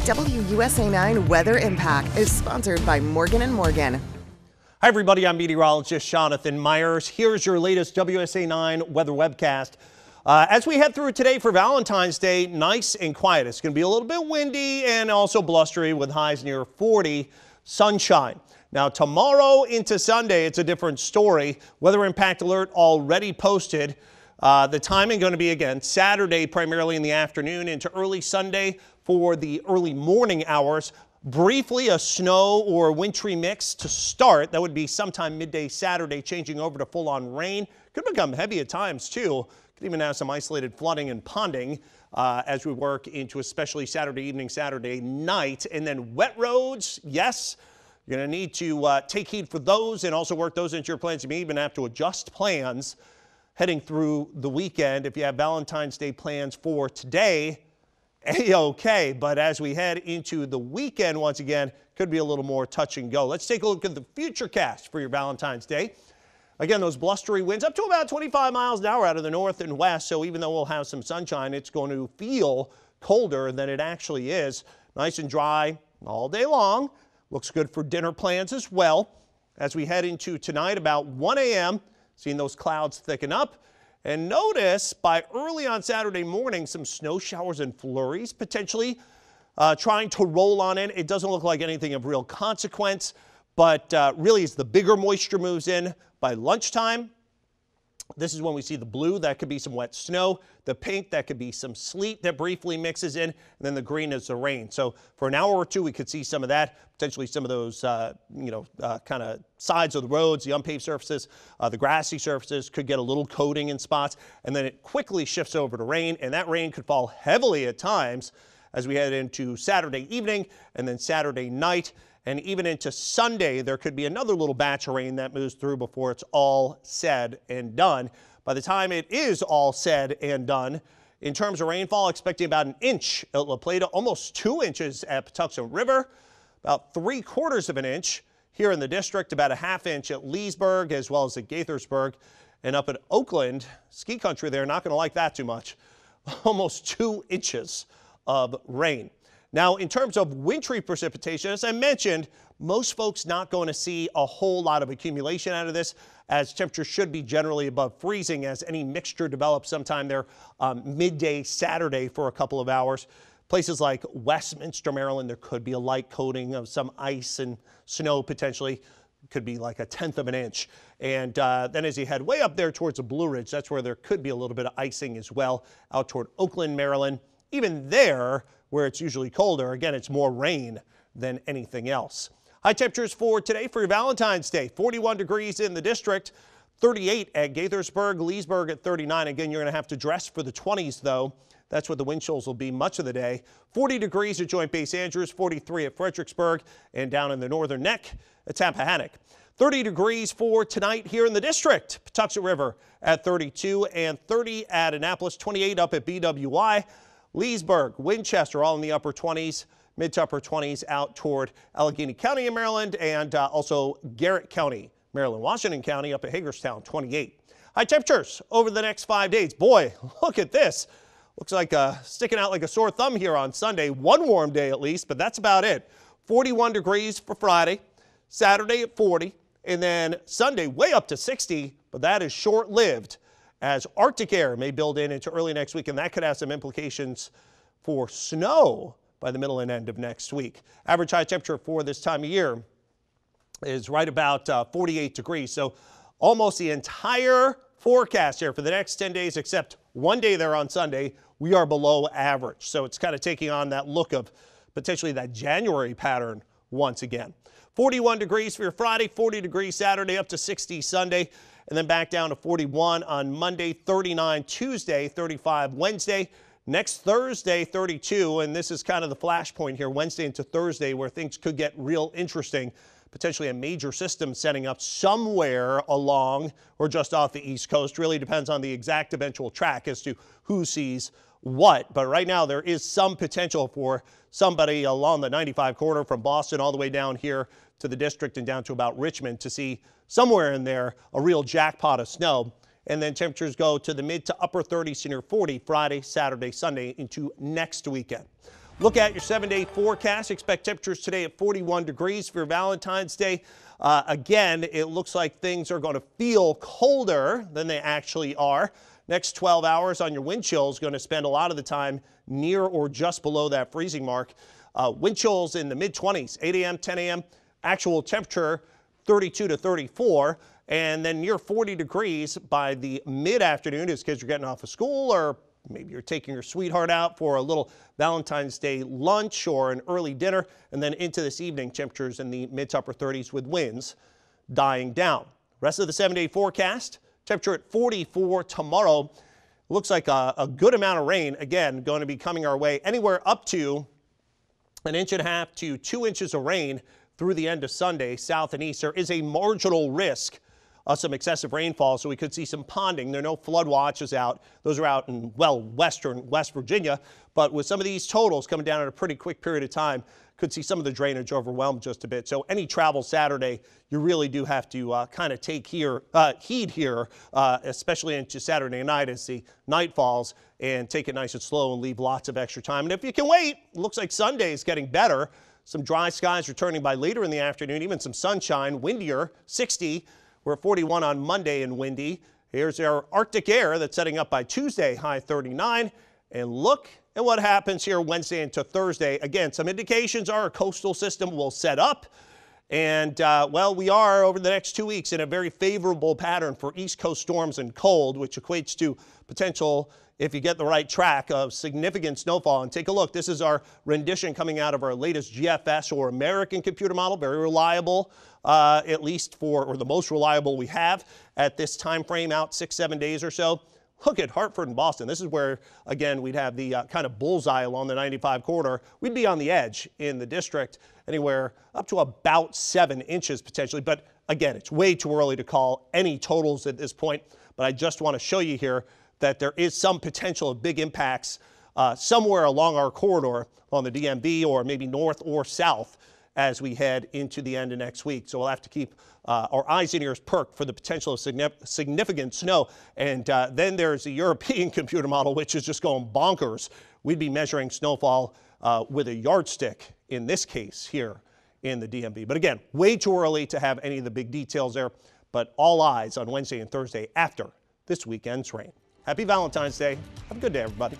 WUSA 9 Weather Impact is sponsored by Morgan & Morgan. Hi everybody, I'm meteorologist Jonathan Myers. Here's your latest WUSA 9 weather webcast. As we head through today for Valentine's Day, nice and quiet. It's going to be a little bit windy and also blustery with highs near 40, sunshine. Now tomorrow into Sunday, it's a different story. Weather impact alert already posted. The timing going to be again Saturday, primarily in the afternoon into early Sunday for the early morning hours. Briefly a snow or wintry mix to start. That would be sometime midday Saturday, changing over to full-on rain. Could become heavy at times too. Could even have some isolated flooding and ponding as we work into especially Saturday evening, Saturday night. And then wet roads, yes, you're going to need to take heed for those and also work those into your plans. You may even have to adjust plans heading through the weekend. If you have Valentine's Day plans for today, A-OK, but as we head into the weekend, once again, could be a little more touch and go. Let's take a look at the futurecast for your Valentine's Day. Again, those blustery winds up to about 25 miles an hour out of the north and west, so even though we'll have some sunshine, it's going to feel colder than it actually is. Nice and dry all day long. Looks good for dinner plans as well. As we head into tonight, about 1 a.m., seeing those clouds thicken up. And notice by early on Saturday morning, some snow showers and flurries potentially trying to roll on in. It doesn't look like anything of real consequence, but really as the bigger moisture moves in by lunchtime, this is when we see the blue. That could be some wet snow. The pink, that could be some sleet that briefly mixes in. And then the green is the rain. So for an hour or two, we could see some of that, potentially some of those, kind of sides of the roads, the unpaved surfaces, the grassy surfaces could get a little coating in spots. And then it quickly shifts over to rain. And that rain could fall heavily at times as we head into Saturday evening and then Saturday night. And even into Sunday, there could be another little batch of rain that moves through before it's all said and done. By the time it is all said and done, in terms of rainfall, expecting about an inch at La Plata, almost 2 inches at Patuxent River, about 3/4 of an inch here in the district, about a ½ inch at Leesburg as well as at Gaithersburg. And up at Oakland, ski country, they're not going to like that too much. Almost 2 inches of rain. Now, in terms of wintry precipitation, as I mentioned, most folks not going to see a whole lot of accumulation out of this, as temperatures should be generally above freezing as any mixture develops sometime there midday Saturday for a couple of hours. Places like Westminster, Maryland, there could be a light coating of some ice and snow potentially. Could be like a 1/10 of an inch. And then as you head way up there towards the Blue Ridge, that's where there could be a little bit of icing as well out toward Oakland, Maryland. Even there, where it's usually colder, again, it's more rain than anything else. High temperatures for today for your Valentine's Day. 41 degrees in the district, 38 at Gaithersburg, Leesburg at 39. Again, you're going to have to dress for the 20s, though. That's what the wind chills will be much of the day. 40 degrees at Joint Base Andrews, 43 at Fredericksburg, and down in the northern neck at Tappahannock. 30 degrees for tonight here in the district. Patuxent River at 32 and 30 at Annapolis, 28 up at BWI. Leesburg, Winchester, all in the upper 20s, mid to upper 20s out toward Allegheny County in Maryland, and also Garrett County, Maryland, Washington County up at Hagerstown, 28. High temperatures over the next 5 days. Boy, look at this. Looks like sticking out like a sore thumb here on Sunday. One warm day at least, but that's about it. 41 degrees for Friday, Saturday at 40, and then Sunday way up to 60, but that is short-lived, as Arctic air may build in into early next week, and that could have some implications for snow by the middle and end of next week. Average high temperature for this time of year is right about 48 degrees. So almost the entire forecast here for the next 10 days, except one day there on Sunday, we are below average. So it's kind of taking on that look of potentially that January pattern once again. 41 degrees for your Friday, 40 degrees Saturday, up to 60 Sunday. And then back down to 41 on Monday, 39 Tuesday, 35 Wednesday. Next Thursday, 32, and this is kind of the flashpoint here, Wednesday into Thursday, where things could get real interesting. Potentially a major system setting up somewhere along or just off the East Coast. Really depends on the exact eventual track as to who sees what. But right now there is some potential for somebody along the 95 corridor from Boston all the way down here to the district and down to about Richmond to see somewhere in there a real jackpot of snow. And then temperatures go to the mid to upper 30s to near 40 Friday, Saturday, Sunday into next weekend. Look at your 7-day forecast. Expect temperatures today at 41 degrees for Valentine's Day. Again, it looks like things are going to feel colder than they actually are. Next 12 hours on your wind chill is going to spend a lot of the time near or just below that freezing mark. Wind chills in the mid-20s, 8 a.m., 10 a.m. Actual temperature 32 to 34, and then near 40 degrees by the mid-afternoon as kids are getting off of school, or maybe you're taking your sweetheart out for a little Valentine's Day lunch or an early dinner, and then into this evening, temperatures in the mid to upper 30s with winds dying down. Rest of the 7-day forecast, temperature at 44 tomorrow. Looks like a good amount of rain, again, going to be coming our way anywhere up to 1.5 to 2 inches of rain through the end of Sunday, south and east. There is a marginal risk of some excessive rainfall, so we could see some ponding. There are no flood watches out. Those are out in, well, western West Virginia. But with some of these totals coming down in a pretty quick period of time, could see some of the drainage overwhelmed just a bit. So any travel Saturday, you really do have to kind of take heed here, especially into Saturday night as the night falls, and take it nice and slow and leave lots of extra time. And if you can wait, looks like Sunday is getting better. Some dry skies returning by later in the afternoon, even some sunshine, windier, 60. We're at 41 on Monday and windy. Here's our Arctic air that's setting up by Tuesday, high 39. And look at what happens here Wednesday into Thursday. Again, some indications are a coastal system will set up. And, well, we are over the next 2 weeks in a very favorable pattern for East Coast storms and cold, which equates to potential, if you get the right track, of significant snowfall. And take a look. This is our rendition coming out of our latest GFS or American computer model. Very reliable, at least or the most reliable we have at this time frame, out 6-7 days or so. Look at Hartford and Boston. This is where, again, we'd have the kind of bullseye along the 95 corridor. We'd be on the edge in the district, anywhere up to about 7 inches potentially. But again, it's way too early to call any totals at this point. But I just want to show you here that there is some potential of big impacts somewhere along our corridor on the DMV, or maybe north or south, as we head into the end of next week. So we'll have to keep our eyes and ears perked for the potential of significant snow. And then there's the European computer model, which is just going bonkers. We'd be measuring snowfall with a yardstick in this case here in the DMV. But again, way too early to have any of the big details there, but all eyes on Wednesday and Thursday after this weekend's rain. Happy Valentine's Day. Have a good day, everybody.